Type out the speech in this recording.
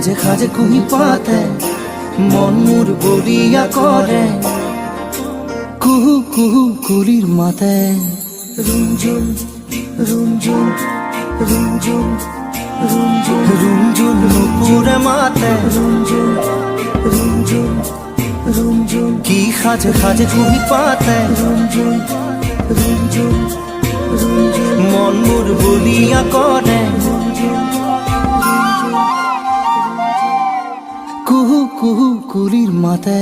খাজে খাজে কুহি পাতে মন মোর বলিয়া করে কুহু কুহু কুলির মাতে রুমঝুম রুমঝুম রুমঝুম রুমঝুম রুমঝুম নুপুরে মাতে রুমঝুম রুমঝুম রুমঝুম কি খাজে খাজে কুহি পাতে রুমঝুম রুমঝুম রুমঝুম মন মোর বলিয়া করে কুহু কুহু কুলির মাতে।